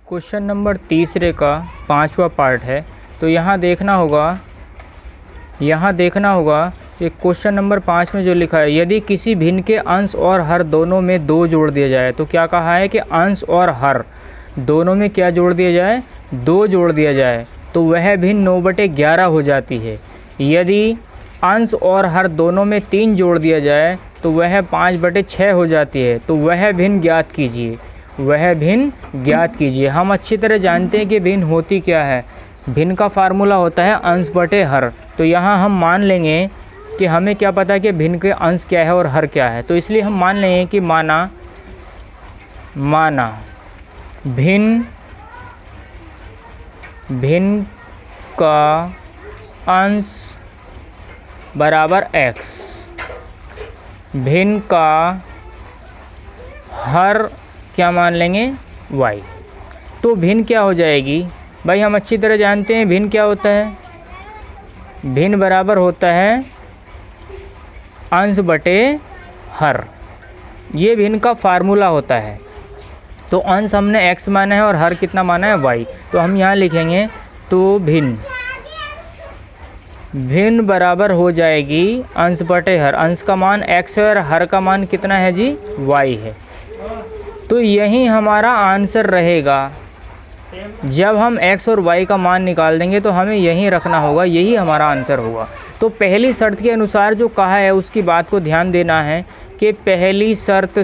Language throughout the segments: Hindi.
क्वेश्चन नंबर तीसरे का 5वां पार्ट है। तो यहाँ देखना होगा कि क्वेश्चन नंबर 5 में जो लिखा है, यदि किसी भिन्न के अंश और हर दोनों में 2 जोड़ दिया जाए। तो क्या कहा है कि अंश और हर दोनों में क्या जोड़ दिया जाए, 2 जोड़ दिया जाए, तो वह भिन्न 9/11 हो जाती है। यदि अंश और हर दोनों में 3 जोड़ दिया जाए तो वह 5/6 हो जाती है। तो वह भिन्न ज्ञात कीजिए। हम अच्छी तरह जानते हैं कि भिन्न होती क्या है। भिन्न का फार्मूला होता है अंश बटे हर। तो यहाँ हम मान लेंगे कि हमें क्या पता है कि भिन्न के अंश क्या है और हर क्या है। तो इसलिए हम मान लेंगे कि माना भिन्न का अंश बराबर x, भिन्न का हर क्या मान लेंगे y। तो भिन्न क्या हो जाएगी भाई, हम अच्छी तरह जानते हैं भिन्न क्या होता है। भिन्न बराबर होता है अंश बटे हर, ये भिन्न का फार्मूला होता है। तो अंश हमने x माना है और हर कितना माना है y। तो हम यहाँ लिखेंगे तो भिन्न बराबर हो जाएगी अंश बटे हर। अंश का मान x है और हर का मान कितना है जी, y है। तो यही हमारा आंसर रहेगा। जब हम x और y का मान निकाल देंगे तो हमें यहीं रखना होगा, यही हमारा आंसर होगा। तो पहली शर्त के अनुसार जो कहा है उसकी बात को ध्यान देना है कि पहली शर्त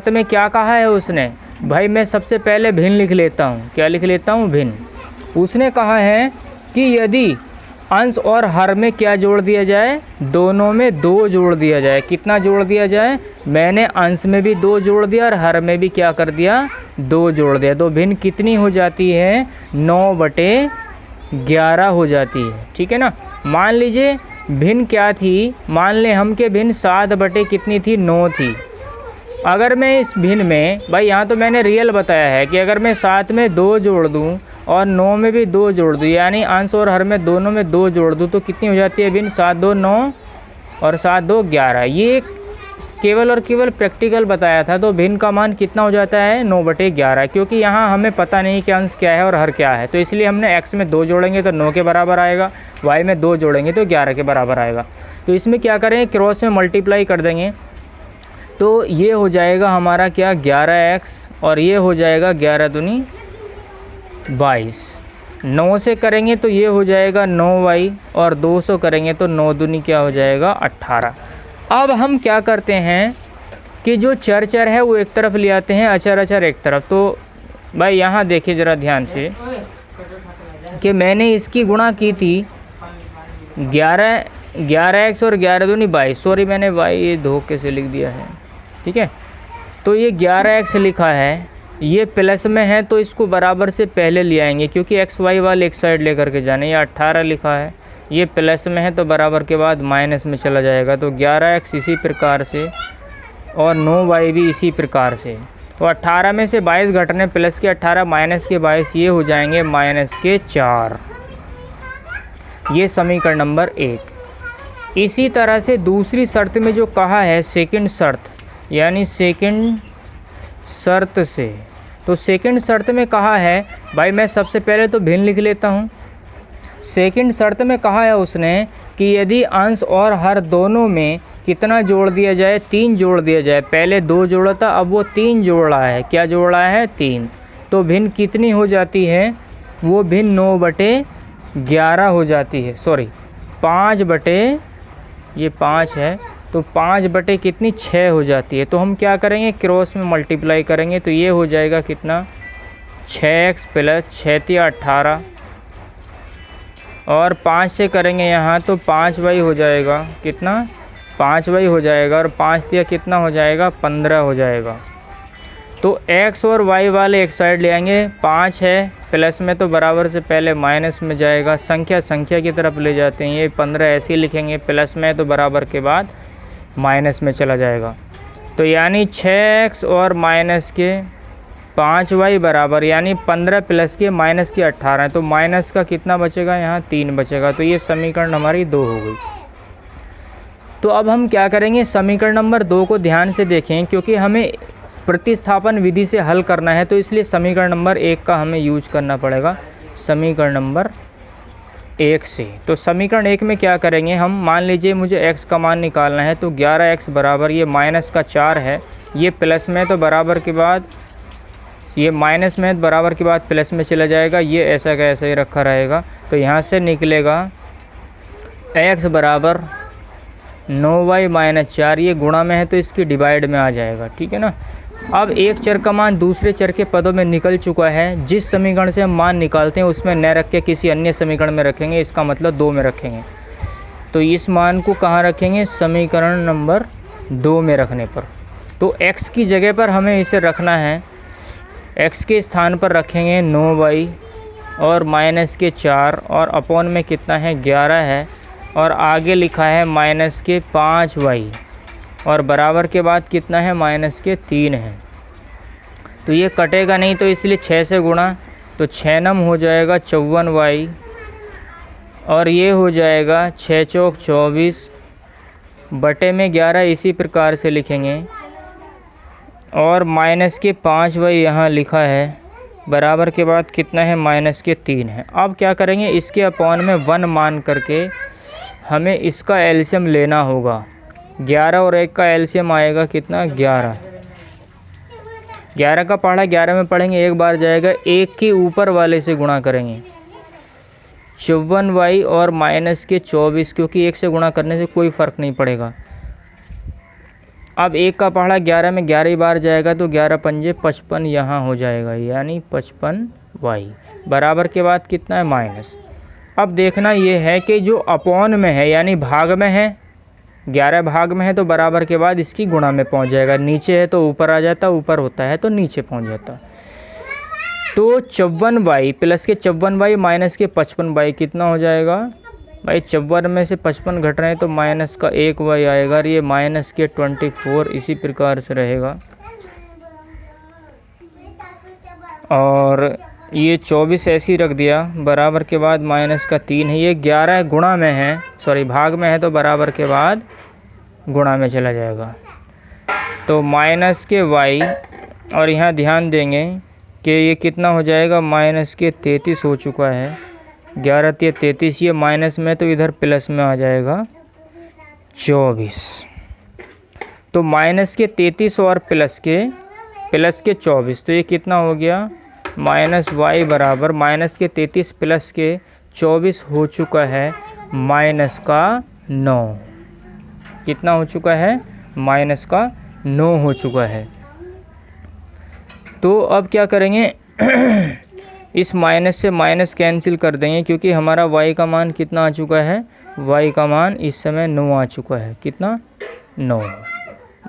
में क्या कहा है उसने। भाई मैं सबसे पहले भिन्न लिख लेता हूँ। क्या लिख लेता हूँ, भिन्न। उसने कहा है कि यदि अंश और हर में क्या जोड़ दिया जाए, दोनों में 2 जोड़ दिया जाए। कितना जोड़ दिया जाए, मैंने अंश में भी 2 जोड़ दिया और हर में भी क्या कर दिया, 2 जोड़ दिया। तो भिन्न कितनी हो जाती है, 9/11 हो जाती है। ठीक है ना। मान लीजिए भिन्न क्या थी, मान लें हम के भिन्न 7/कितनी थी, 9 थी। अगर मैं इस भिन्न में, भाई यहाँ तो मैंने रियल बताया है कि अगर मैं 7 में 2 जोड़ दूँ और 9 में भी 2 जोड़ दूँ, यानी अंश और हर में दोनों में 2 जोड़ दूँ, तो कितनी हो जाती है भिन्न, 7 2 9 और 7 2 11। ये केवल और केवल प्रैक्टिकल बताया था। तो भिन्न का मान कितना हो जाता है, 9/11, क्योंकि यहाँ हमें पता नहीं कि अंश क्या है और हर क्या है। तो इसलिए हमने x में 2 जोड़ेंगे तो 9 के बराबर आएगा, y में 2 जोड़ेंगे तो 11 के बराबर आएगा। तो इसमें क्या करेंगे, क्रॉस में मल्टीप्लाई कर देंगे। तो ये हो जाएगा हमारा क्या, 11x, और ये हो जाएगा 11 दूनी 22। 9 से करेंगे तो ये हो जाएगा 9y, और 200 करेंगे तो 9 दूनी क्या हो जाएगा, 18। अब हम क्या करते हैं कि जो चर है वो एक तरफ ले आते हैं, अचर एक तरफ। तो भाई यहाँ देखिए ज़रा ध्यान से कि मैंने इसकी गुणा की थी 11x और 11 दूनी 22। सॉरी, मैंने y धोखे से लिख दिया है। ठीक है। तो ये 11x लिखा है, ये प्लस में है तो इसको बराबर से पहले ले आएंगे, क्योंकि x y वाले एक साइड लेकर के जाने। ये 18 लिखा है, ये प्लस में है तो बराबर के बाद माइनस में चला जाएगा। तो 11x इसी प्रकार से और 9y भी इसी प्रकार से। तो 18 में से 22 घटने, प्लस के 18 माइनस के 22, ये हो जाएंगे -4। ये समीकरण नंबर 1। इसी तरह से दूसरी शर्त में जो कहा है, सेकंड शर्त, यानी सेकंड शर्त से, तो सेकंड शर्त में कहा है, भाई मैं सबसे पहले तो भिन्न लिख लेता हूँ। सेकंड शर्त में कहा है उसने कि यदि अंश और हर दोनों में कितना जोड़ दिया जाए, 3 जोड़ दिया जाए। पहले 2 जोड़ा था, अब वो 3 जोड़ रहा है। क्या जोड़ रहा है, 3। तो भिन्न कितनी हो जाती है, वो भिन्न 9/11 हो जाती है। सॉरी, 5 ये 5 है, तो 5 कितनी, 6 हो जाती है। तो हम क्या करेंगे, क्रॉस में मल्टीप्लाई करेंगे। तो ये हो जाएगा कितना, 6x प्लस 6 18, और 5 से करेंगे यहाँ तो 5y हो जाएगा। कितना, 5y हो जाएगा, और 5 दिया कितना हो जाएगा, 15 हो जाएगा। तो x और y वाले एक साइड ले आएंगे। 5 है प्लस में तो बराबर से पहले माइनस में जाएगा, संख्या की तरफ ले जाते हैं। ये 15 ऐसे ही लिखेंगे, प्लस में तो बराबर के बाद माइनस में चला जाएगा। तो यानी 6x और माइनस के 5y बराबर, यानी 15 प्लस के माइनस के 18। तो माइनस का कितना बचेगा, यहाँ 3 बचेगा। तो ये समीकरण हमारी 2 हो गई। तो अब हम क्या करेंगे, समीकरण नंबर 2 को ध्यान से देखें, क्योंकि हमें प्रतिस्थापन विधि से हल करना है, तो इसलिए समीकरण नंबर 1 का हमें यूज करना पड़ेगा, समीकरण नंबर 1 से। तो समीकरण 1 में क्या करेंगे हम, मान लीजिए मुझे x का मान निकालना है, तो 11x बराबर, ये माइनस का 4 है, ये प्लस में, तो बराबर के बाद ये माइनस में, बराबर के बाद प्लस में चला जाएगा, ये ऐसा का ऐसा ही रखा रहेगा। तो यहाँ से निकलेगा x बराबर 9y माइनस 4, ये गुणा में है तो इसकी डिवाइड में आ जाएगा, ठीक है ना। अब एक चर का मान दूसरे चर के पदों में निकल चुका है, जिस समीकरण से हम मान निकालते हैं उसमें न रख के किसी अन्य समीकरण में रखेंगे, इसका मतलब 2 में रखेंगे। तो इस मान को कहाँ रखेंगे, समीकरण नंबर 2 में रखने पर। तो x की जगह पर हमें इसे रखना है, x के स्थान पर रखेंगे 9y और माइनस के 4 और अपॉन में कितना है 11 है, और आगे लिखा है माइनस के 5y और बराबर के बाद कितना है माइनस के 3 है। तो ये कटेगा नहीं, तो इसलिए 6 से गुणा, तो 6 नम हो जाएगा 54y और ये हो जाएगा 6 चौक 24 बटे में 11, इसी प्रकार से लिखेंगे, और माइनस के 5y यहाँ लिखा है, बराबर के बाद कितना है माइनस के 3 है। अब क्या करेंगे, इसके अपॉन में 1 मान करके हमें इसका एलसीएम लेना होगा। 11 और 1 का एलसीएम आएगा कितना 11, 11 का पढ़ा 11 में पढ़ेंगे, एक बार जाएगा, 1 के ऊपर वाले से गुणा करेंगे 54y और माइनस के 24, क्योंकि 1 से गुणा करने से कोई फ़र्क नहीं पड़ेगा। अब 1 का पढ़ा 11 में 11 ही बार जाएगा, तो 11 पंजे 55 यहाँ हो जाएगा, यानी 55y बराबर के बाद कितना है माइनस। अब देखना ये है कि जो अपॉन में है यानी भाग में है, 11 भाग में है तो बराबर के बाद इसकी गुणा में पहुंच जाएगा, नीचे है तो ऊपर आ जाता, ऊपर होता है तो नीचे पहुंच जाता। तो 54y प्लस के 54y माइनस के 55y कितना हो जाएगा भाई, 54 में से 55 घट रहे हैं तो माइनस का 1y आएगा, और ये माइनस के 24 इसी प्रकार से रहेगा, और ये 24 ऐसे ही रख दिया, बराबर के बाद माइनस का 3 है, ये 11 गुणा में है, सॉरी भाग में है तो बराबर के बाद गुणा में चला जाएगा। तो माइनस के y, और यहाँ ध्यान देंगे कि ये कितना हो जाएगा माइनस के 33 हो चुका है, 11 × 33, ये माइनस में तो इधर प्लस में आ जाएगा 24। तो माइनस के 33 और प्लस के 24, तो ये कितना हो गया माइनस y बराबर माइनस के 33 प्लस के 24 हो चुका है माइनस का 9, कितना हो चुका है माइनस का 9 हो चुका है। तो अब क्या करेंगे इस माइनस से माइनस कैंसिल कर देंगे, क्योंकि हमारा y का मान कितना आ चुका है, y का मान इस समय 9 आ चुका है, कितना 9,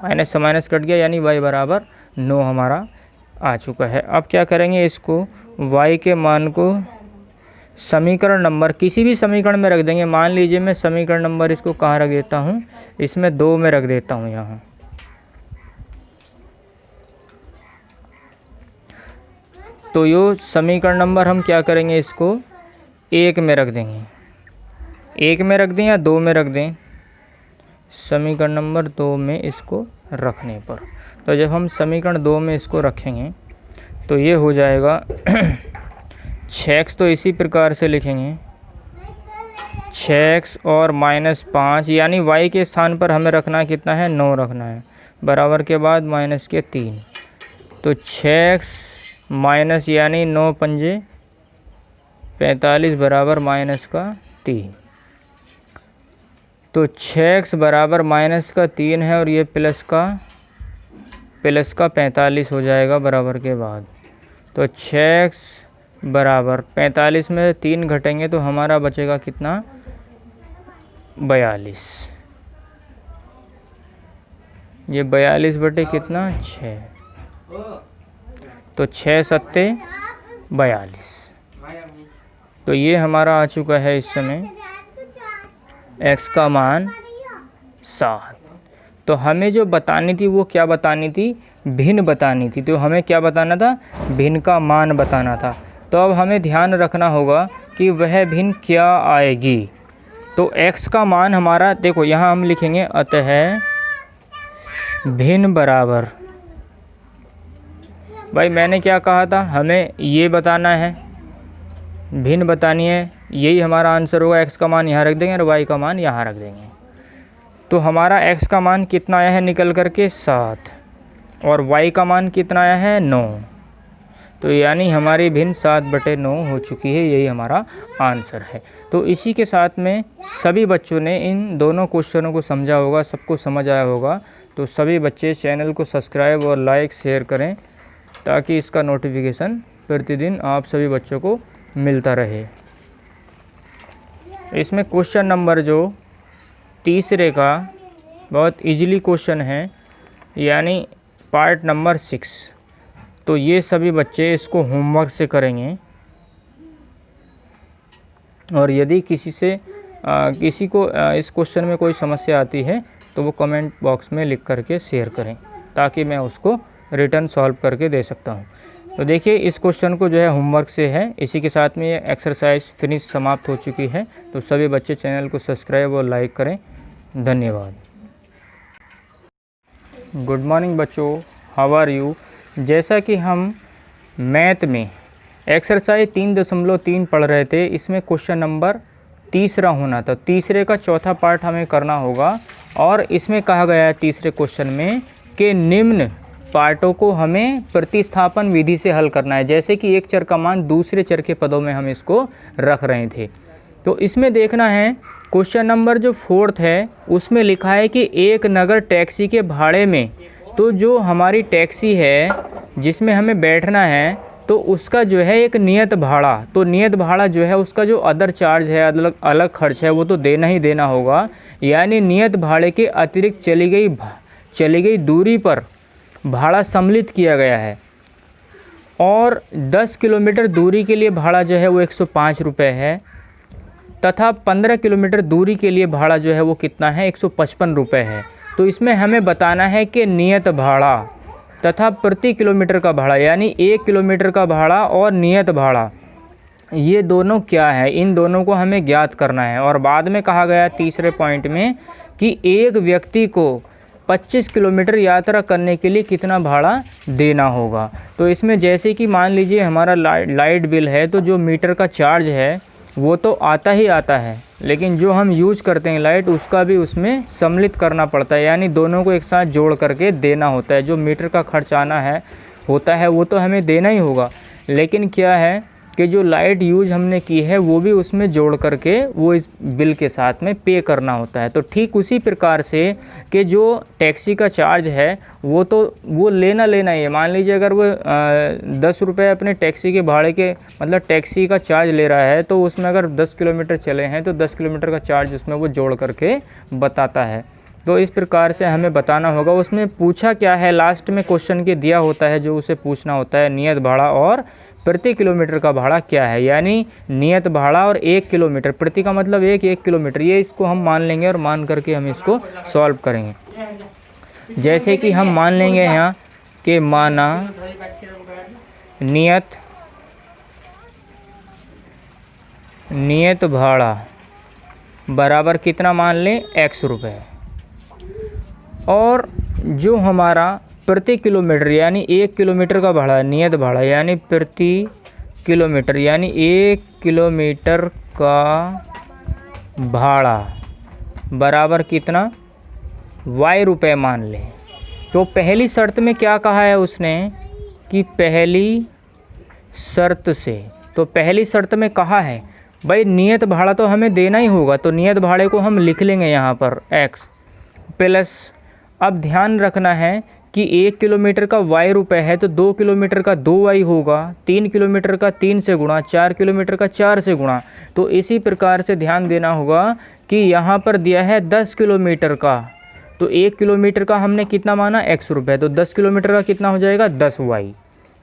माइनस से माइनस कट गया यानी y बराबर 9 हमारा आ चुका है। अब क्या करेंगे, इसको y के मान को समीकरण नंबर किसी भी समीकरण में रख देंगे। मान लीजिए मैं समीकरण नंबर इसको कहाँ रख देता हूँ, इसमें 2 में रख देता हूँ यहाँ। तो यो समीकरण नंबर हम क्या करेंगे, इसको 1 में रख देंगे, 1 में रख दें या 2 में रख दें, समीकरण नंबर 2 में इसको रखने पर। तो जब हम समीकरण 2 में इसको रखेंगे तो ये हो जाएगा 6x, तो इसी प्रकार से लिखेंगे 6x और माइनस 5, यानी y के स्थान पर हमें रखना कितना है 9 रखना है, बराबर के बाद माइनस के 3, तो 6x माइनस यानी 9 पंजे 45 बराबर माइनस का 3। तो 6x बराबर माइनस का 3 है और ये प्लस का 45 हो जाएगा बराबर के बाद। तो 6x बराबर 45 में 3 घटेंगे तो हमारा बचेगा कितना 42, ये 42 बटे कितना 6, तो 6 सत्ते 42। तो ये हमारा आ चुका है इस समय x का मान 7। तो हमें जो बतानी थी वो क्या बतानी थी, भिन्न बतानी थी। तो हमें क्या बताना था, भिन्न का मान बताना था। तो अब हमें ध्यान रखना होगा कि वह भिन्न क्या आएगी। तो x का मान हमारा देखो यहाँ हम लिखेंगे, अतः भिन्न बराबर भाई मैंने क्या कहा था, हमें ये बताना है, भिन्न बतानी है, यही हमारा आंसर होगा। x का मान यहाँ रख देंगे और y का मान यहाँ रख देंगे। तो हमारा x का मान कितना आया है निकल करके 7 और y का मान कितना आया है 9। तो यानी हमारी भिन्न 7/9 हो चुकी है, यही हमारा आंसर है। तो इसी के साथ में सभी बच्चों ने इन दोनों क्वेश्चनों को समझा होगा, सबको समझ आया होगा। तो सभी बच्चे चैनल को सब्सक्राइब और लाइक शेयर करें ताकि इसका नोटिफिकेशन प्रतिदिन आप सभी बच्चों को मिलता रहे। इसमें क्वेश्चन नंबर जो तीसरे का बहुत इजीली क्वेश्चन है, यानी पार्ट नंबर 6। तो ये सभी बच्चे इसको होमवर्क से करेंगे और यदि किसी को इस क्वेश्चन में कोई समस्या आती है तो वो कमेंट बॉक्स में लिख करके शेयर करें ताकि मैं उसको रिटर्न सॉल्व करके दे सकता हूँ। तो देखिए इस क्वेश्चन को जो है होमवर्क से है। इसी के साथ में ये एक्सरसाइज फिनिश समाप्त हो चुकी है। तो सभी बच्चे चैनल को सब्सक्राइब और लाइक करें। धन्यवाद। गुड मॉर्निंग बच्चों, हाउ आर यू। जैसा कि हम मैथ में एक्सरसाइज 3.3 पढ़ रहे थे, इसमें क्वेश्चन नंबर तीसरा होना था। तीसरे का चौथा पार्ट हमें करना होगा और इसमें कहा गया है तीसरे क्वेश्चन में कि निम्न पार्टों को हमें प्रतिस्थापन विधि से हल करना है। जैसे कि एक चर का मान दूसरे चर के पदों में हम इसको रख रहे थे। तो इसमें देखना है क्वेश्चन नंबर जो 4 है उसमें लिखा है कि एक नगर टैक्सी के भाड़े में, तो जो हमारी टैक्सी है जिसमें हमें बैठना है तो उसका जो है एक नियत भाड़ा, तो नियत भाड़ा जो है उसका जो अदर चार्ज है, अलग खर्च है, वो तो देना ही देना होगा। यानी नियत भाड़े के अतिरिक्त चली गई दूरी पर भाड़ा सम्मिलित किया गया है और 10 किलोमीटर दूरी के लिए भाड़ा जो है वो 105 रुपये है तथा 15 किलोमीटर दूरी के लिए भाड़ा जो है वो कितना है 155 रुपये है। तो इसमें हमें बताना है कि नियत भाड़ा तथा प्रति किलोमीटर का भाड़ा, यानी 1 किलोमीटर का भाड़ा और नियत भाड़ा, ये दोनों क्या है, इन दोनों को हमें ज्ञात करना है। और बाद में कहा गया तीसरे पॉइंट में कि एक व्यक्ति को 25 किलोमीटर यात्रा करने के लिए कितना भाड़ा देना होगा। तो इसमें जैसे कि मान लीजिए हमारा लाइट बिल है, तो जो मीटर का चार्ज है वो तो आता ही आता है, लेकिन जो हम यूज करते हैं लाइट उसका भी उसमें सम्मिलित करना पड़ता है, यानी दोनों को एक साथ जोड़ करके देना होता है। जो मीटर का खर्च आना होता है वो तो हमें देना ही होगा, लेकिन क्या है कि जो लाइट यूज हमने की है वो भी उसमें जोड़ करके वो इस बिल के साथ में पे करना होता है। तो ठीक उसी प्रकार से कि जो टैक्सी का चार्ज है वो लेना ही है। मान लीजिए अगर वो 10 रुपये अपने टैक्सी के भाड़े के मतलब टैक्सी का चार्ज ले रहा है, तो उसमें अगर 10 किलोमीटर चले हैं तो 10 किलोमीटर का चार्ज उसमें वो जोड़ करके बताता है। तो इस प्रकार से हमें बताना होगा। उसमें पूछा क्या है, लास्ट में क्वेश्चन के दिया होता है जो उसे पूछना होता है, नियत भाड़ा और प्रति किलोमीटर का भाड़ा क्या है। यानी नियत भाड़ा और 1 किलोमीटर, प्रति का मतलब 1 किलोमीटर, ये इसको हम मान लेंगे और मान करके हम इसको सॉल्व करेंगे। जैसे कि हम मान लेंगे यहाँ कि माना नियत भाड़ा बराबर कितना मान लें, x रुपये, और जो हमारा प्रति किलोमीटर यानी 1 किलोमीटर का भाड़ा, नियत भाड़ा यानी प्रति किलोमीटर, यानी 1 किलोमीटर का भाड़ा बराबर कितना, y रुपये मान लें। तो पहली शर्त में क्या कहा है उसने कि पहली शर्त से, तो पहली शर्त में कहा है भाई नियत भाड़ा तो हमें देना ही होगा, तो नियत भाड़े को हम लिख लेंगे यहाँ पर x प्लस, अब ध्यान रखना है कि 1 किलोमीटर का y रुपये है तो 2 किलोमीटर का 2y होगा, 3 किलोमीटर का 3 से गुणा, 4 किलोमीटर का 4 से गुणा। तो इसी प्रकार से ध्यान देना होगा कि यहाँ पर दिया है 10 किलोमीटर का, तो 1 किलोमीटर का हमने कितना माना, x रुपये, तो 10 किलोमीटर का कितना हो जाएगा, 10y,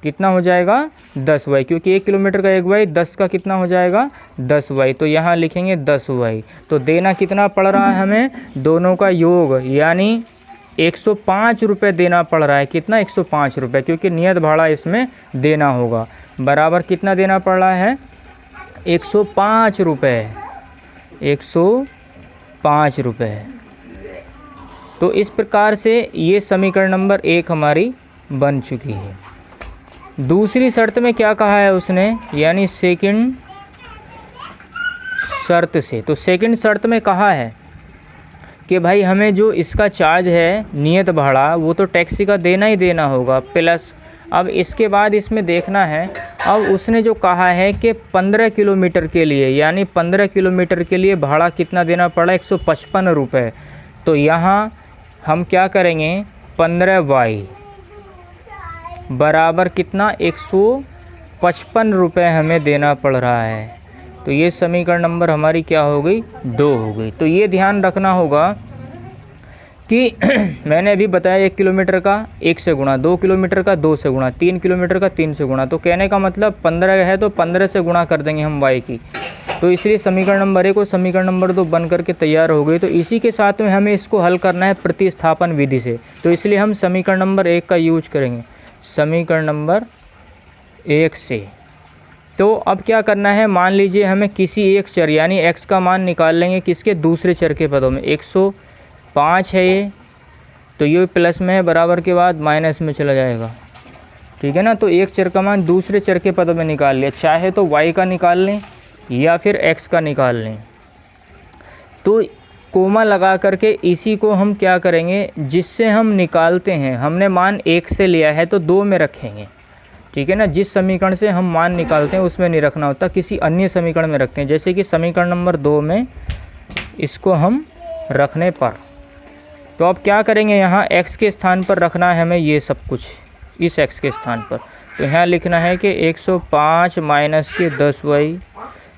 कितना हो जाएगा 10y, क्योंकि 1 किलोमीटर का 1y, 10 का कितना हो जाएगा 10y, तो यहाँ लिखेंगे 10y। तो देना कितना पड़ रहा है हमें, दोनों का योग, यानी 105 रुपये देना पड़ रहा है। कितना, 105 रुपये, क्योंकि नियत भाड़ा इसमें देना होगा। बराबर कितना देना पड़ रहा है, 105 रुपये, 105 रुपये। तो इस प्रकार से ये समीकरण नंबर 1 हमारी बन चुकी है। दूसरी शर्त में क्या कहा है उसने, यानी सेकंड शर्त से, तो सेकंड शर्त में कहा है कि भाई हमें जो इसका चार्ज है नियत भाड़ा वो तो टैक्सी का देना ही देना होगा, प्लस अब इसके बाद इसमें देखना है, अब उसने जो कहा है कि 15 किलोमीटर के लिए, यानी 15 किलोमीटर के लिए भाड़ा कितना देना पड़ा, 155 रुपये। तो यहाँ हम क्या करेंगे, 15y बराबर कितना, 155 रुपये हमें देना पड़ रहा है। तो ये समीकरण नंबर हमारी क्या हो गई, 2 हो गई। तो ये ध्यान रखना होगा कि मैंने अभी बताया 1 किलोमीटर का 1 से गुणा, 2 किलोमीटर का 2 से गुणा, 3 किलोमीटर का 3 से गुणा। तो कहने का मतलब 15 है तो 15 से गुणा कर देंगे हम y की। तो इसलिए समीकरण नंबर 1 और समीकरण नंबर 2 बन करके तैयार हो गई। तो इसी के साथ में हमें इसको हल करना है प्रतिस्थापन विधि से। तो इसलिए हम समीकरण नंबर 1 का यूज करेंगे, समीकरण नंबर 1 से। तो अब क्या करना है, मान लीजिए हमें किसी एक चर यानी x का मान निकाल लेंगे, किसके, दूसरे चर के पदों में। 105 है ये, तो ये प्लस में है, बराबर के बाद माइनस में चला जाएगा, ठीक है ना। तो एक चर का मान दूसरे चर के पदों में निकाल लिया, चाहे तो y का निकाल लें या फिर x का निकाल लें। तो कोमा लगा करके इसी को हम क्या करेंगे, जिससे हम निकालते हैं, हमने मान 1 से लिया है तो 2 में रखेंगे, ठीक है ना। जिस समीकरण से हम मान निकालते हैं उसमें नहीं रखना होता, किसी अन्य समीकरण में रखते हैं। जैसे कि समीकरण नंबर 2 में इसको हम रखने पर, तो अब क्या करेंगे, यहाँ x के स्थान पर रखना है हमें ये सब कुछ, इस x के स्थान पर। तो यहाँ लिखना है कि 105 माइनस के 10y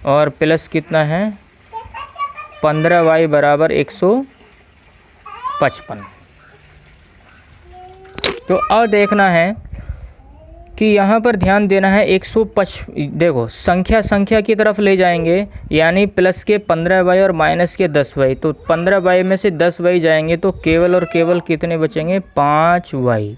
और प्लस कितना है 15y बराबर 155। तो अब देखना है कि यहाँ पर ध्यान देना है 155, देखो संख्या की तरफ ले जाएंगे, यानी प्लस के 15y और माइनस के 10y। तो 15y में से 10y जाएंगे तो केवल और केवल कितने बचेंगे, 5y।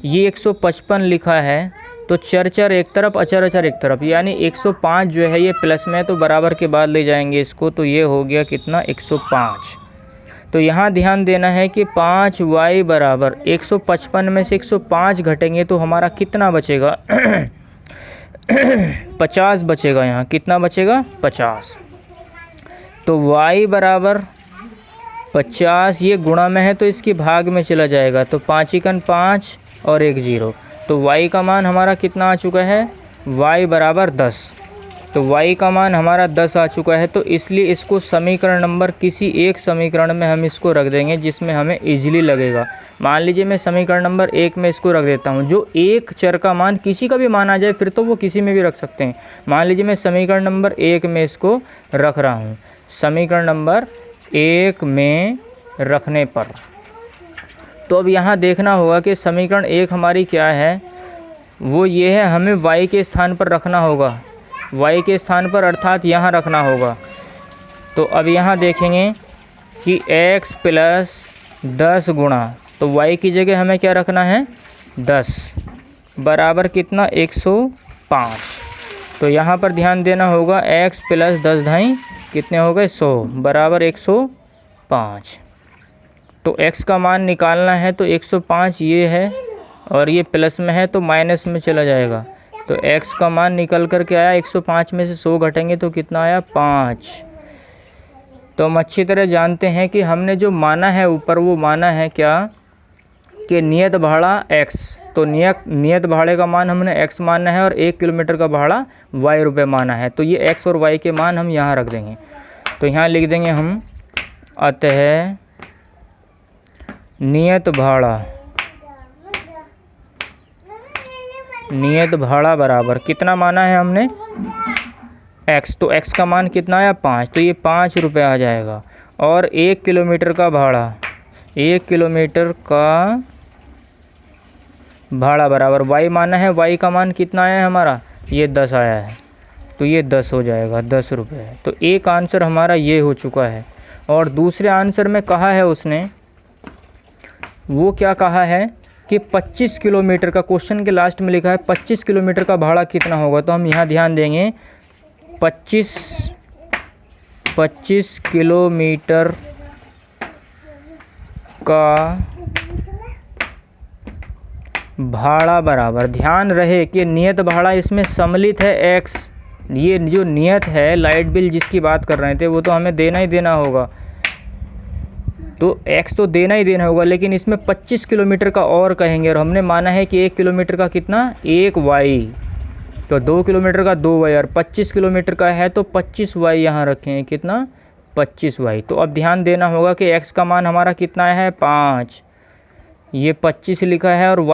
ये 155 लिखा है, तो चर एक तरफ, अचर एक तरफ, यानी 105 जो है ये प्लस में, तो बराबर के बाद ले जाएंगे इसको, तो ये हो गया कितना, 105। तो यहाँ ध्यान देना है कि 5y बराबर 155 में से 105 घटेंगे तो हमारा कितना बचेगा 50 बचेगा। यहाँ कितना बचेगा, 50। तो y बराबर 50, ये गुणा में है तो इसकी भाग में चला जाएगा, तो 5 एकन 5 और 1 0। तो y का मान हमारा कितना आ चुका है, y बराबर 10। तो y का मान हमारा 10 आ चुका है। तो इसलिए इसको समीकरण नंबर किसी एक समीकरण में हम इसको रख देंगे जिसमें हमें इजीली लगेगा। मान लीजिए मैं समीकरण नंबर 1 में इसको रख देता हूं, जो एक चर का मान किसी का भी मान आ जाए फिर तो वो किसी में भी रख सकते हैं। मान लीजिए मैं समीकरण नंबर 1 में इसको रख रहा हूँ, समीकरण नंबर 1 में रखने पर। तो अब यहाँ देखना होगा कि समीकरण 1 हमारी क्या है, वो ये है, हमें y के स्थान पर रखना होगा, y के स्थान पर अर्थात यहाँ रखना होगा। तो अब यहाँ देखेंगे कि x प्लस 10 गुणा, तो y की जगह हमें क्या रखना है, 10 बराबर कितना, 105। तो यहाँ पर ध्यान देना होगा, x प्लस 10 ढाई कितने हो गए, 100 बराबर 105। तो x का मान निकालना है तो 105 ये है, और ये प्लस में है तो माइनस में चला जाएगा। तो x का मान निकल कर के आया, 105 में से 100 घटेंगे तो कितना आया, 5। तो हम अच्छी तरह जानते हैं कि हमने जो माना है ऊपर, वो माना है क्या, कि नियत भाड़ा x। तो नियत भाड़े का मान हमने x माना है और 1 किलोमीटर का भाड़ा y रुपये माना है। तो ये x और y के मान हम यहाँ रख देंगे। तो यहाँ लिख देंगे हम, अतः नियत भाड़ा बराबर कितना माना है हमने, x। तो x का मान कितना आया, 5। तो ये 5 रुपये आ जाएगा। और 1 किलोमीटर का भाड़ा, 1 किलोमीटर का भाड़ा बराबर y माना है, y का मान कितना आया है हमारा, ये 10 आया है। तो ये 10 हो जाएगा, 10 रुपये। तो एक आंसर हमारा ये हो चुका है। और दूसरे आंसर में कहा है उसने, वो क्या कहा है कि 25 किलोमीटर का, क्वेश्चन के लास्ट में लिखा है 25 किलोमीटर का भाड़ा कितना होगा। तो हम यहाँ ध्यान देंगे, 25 किलोमीटर का भाड़ा बराबर, ध्यान रहे कि नियत भाड़ा इसमें सम्मिलित है x। ये जो नियत है लाइट बिल जिसकी बात कर रहे थे वो तो हमें देना ही देना होगा, तो x तो देना ही देना होगा, लेकिन इसमें 25 किलोमीटर का और कहेंगे और हमने माना है कि 1 किलोमीटर का कितना 1 y, तो 2 किलोमीटर का 2 y और 25 किलोमीटर का है तो 25 y यहाँ रखें, कितना 25 y। तो अब ध्यान देना होगा कि x का मान हमारा कितना है 5, ये 25 लिखा है और